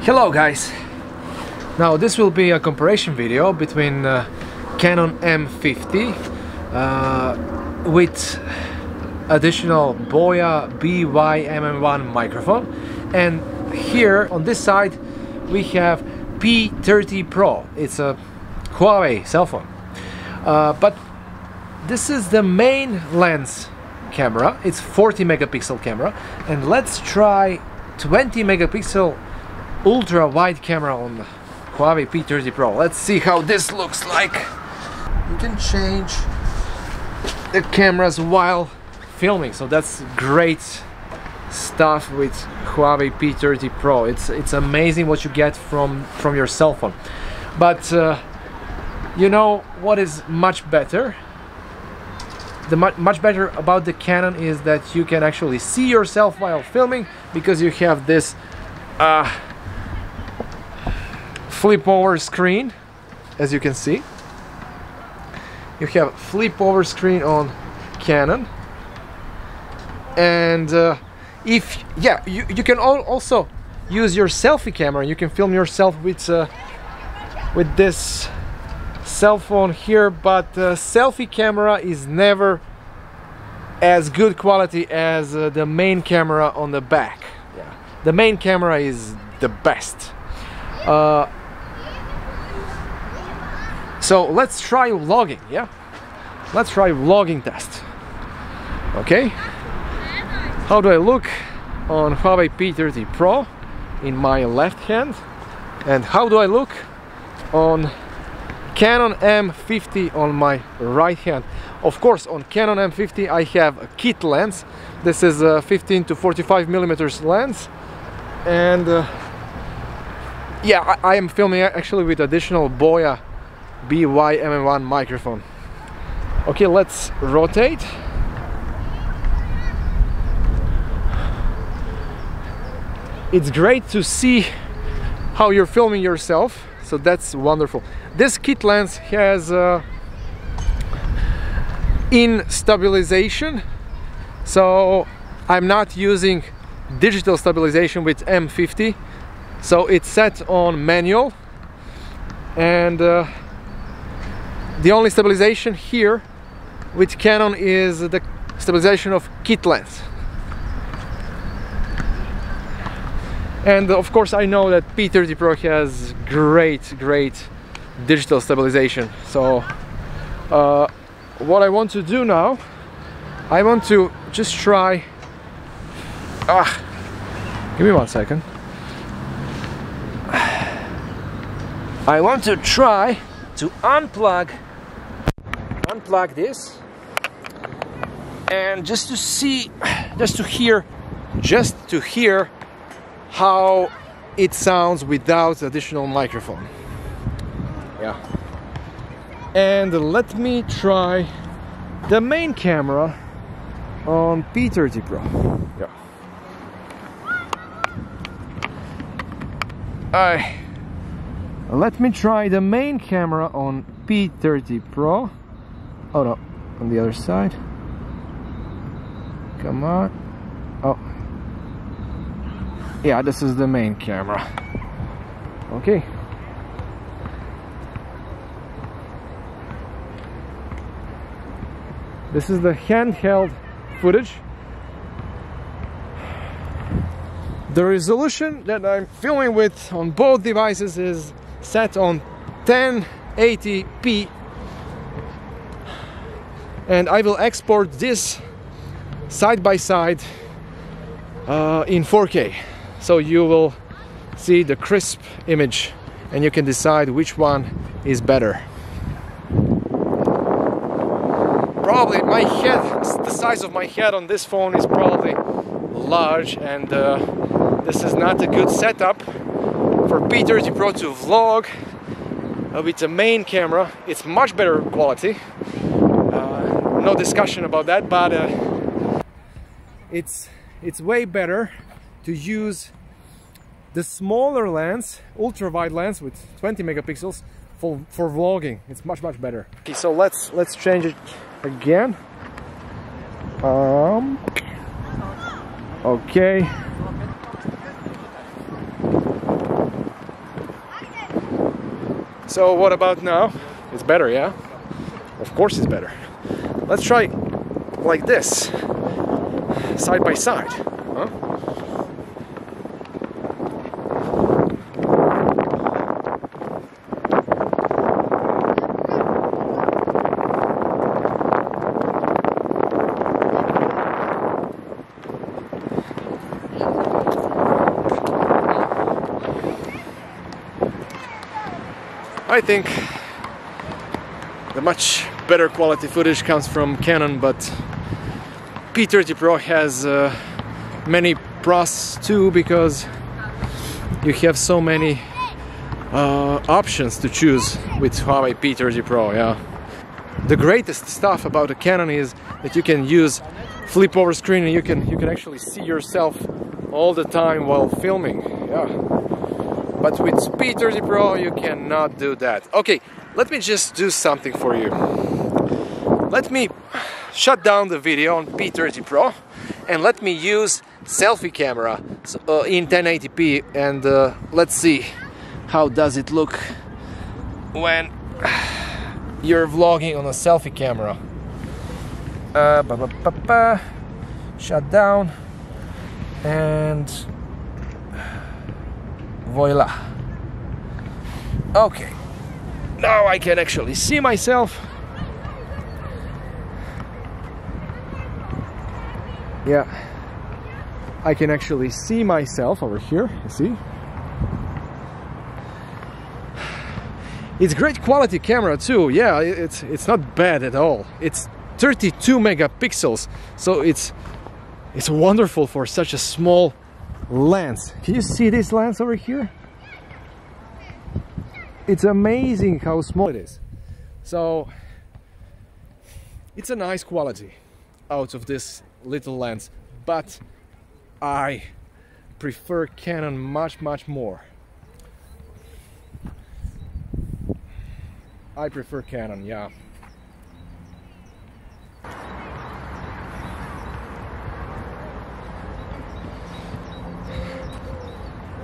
Hello guys! Now this will be a comparison video between Canon M50 with additional Boya BY-MM1 microphone, and here on this side we have P30 Pro. It's a Huawei cell phone, but this is the main lens camera. It's 40 megapixel camera, and let's try 20 megapixel ultra wide camera on the Huawei P30 Pro. Let's see how this looks like. You can change the cameras while filming, so that's great stuff with Huawei P30 Pro. It's amazing what you get from your cell phone. But you know what is much better? Much better about the Canon is that you can actually see yourself while filming, because you have this flip over screen. As you can see, you have flip over screen on Canon, and you can also use your selfie camera. You can film yourself with this cell phone here, but selfie camera is never as good quality as the main camera on the back. Yeah, the main camera is the best. So let's try vlogging. Yeah, let's try vlogging test. Okay, how do I look on Huawei P30 Pro in my left hand, and how do I look on Canon M50 on my right hand? Of course, on Canon M50 I have a kit lens. This is a 15 to 45 millimeters lens, and yeah, I am filming actually with additional Boya BY-MM1 microphone. Okay, let's rotate. It's great to see how you're filming yourself, so that's wonderful. This kit lens has in stabilization, so I'm not using digital stabilization with M50, so it's set on manual, and the only stabilization here with Canon is the stabilization of kit lens. And of course I know that P30 Pro has great digital stabilization. So what I want to do now, I want to just try, give me 1 second. I want to try to unplug this, and just to hear how it sounds without additional microphone. Yeah, and let me try the main camera on P30 Pro. Yeah, let me try the main camera on P30 Pro. Oh no, on the other side. Come on. Oh. Yeah, this is the main camera. Okay. This is the handheld footage. The resolution that I'm filming with on both devices is set on 1080p, and I will export this side by side in 4K, so you will see the crisp image and you can decide which one is better. Probably my head, the size of my head on this phone is probably large, and this is not a good setup for P30 Pro to vlog with the main camera. It's much better quality, no discussion about that, but it's way better to use the smaller lens, ultra wide lens with 20 megapixels for vlogging. It's much better. Okay, so let's change it again. Okay. So what about now? It's better, yeah? Of course it's better. Let's try like this, side by side. Huh? I think the much better quality footage comes from Canon, but P30 Pro has many pros too, because you have so many options to choose with Huawei P30 Pro. Yeah, the greatest stuff about a Canon is that you can use flip over screen, and you can actually see yourself all the time while filming. Yeah. But with P30 Pro you cannot do that. Okay, let me just do something for you. Let me shut down the video on P30 Pro and let me use selfie camera in 1080p, and let's see how does it look when you're vlogging on a selfie camera. Shut down and voila. Okay, now I can actually see myself. Yeah, I can actually see myself over here, you see? It's great quality camera too. Yeah, it's not bad at all. It's 32 megapixels, so it's wonderful for such a small lens. Can you see this lens over here? It's amazing how small it is. So it's a nice quality out of this little lens, but I prefer Canon much more. I prefer Canon, yeah.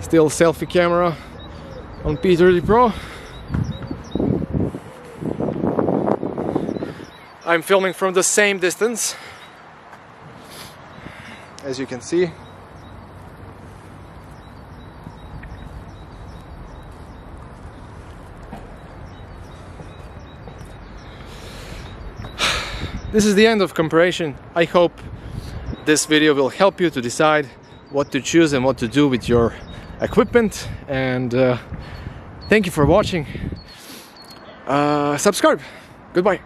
Still selfie camera on P30 Pro. I'm filming from the same distance, as you can see. This is the end of comparison. I hope this video will help you to decide what to choose and what to do with your equipment, and thank you for watching. Subscribe. Goodbye.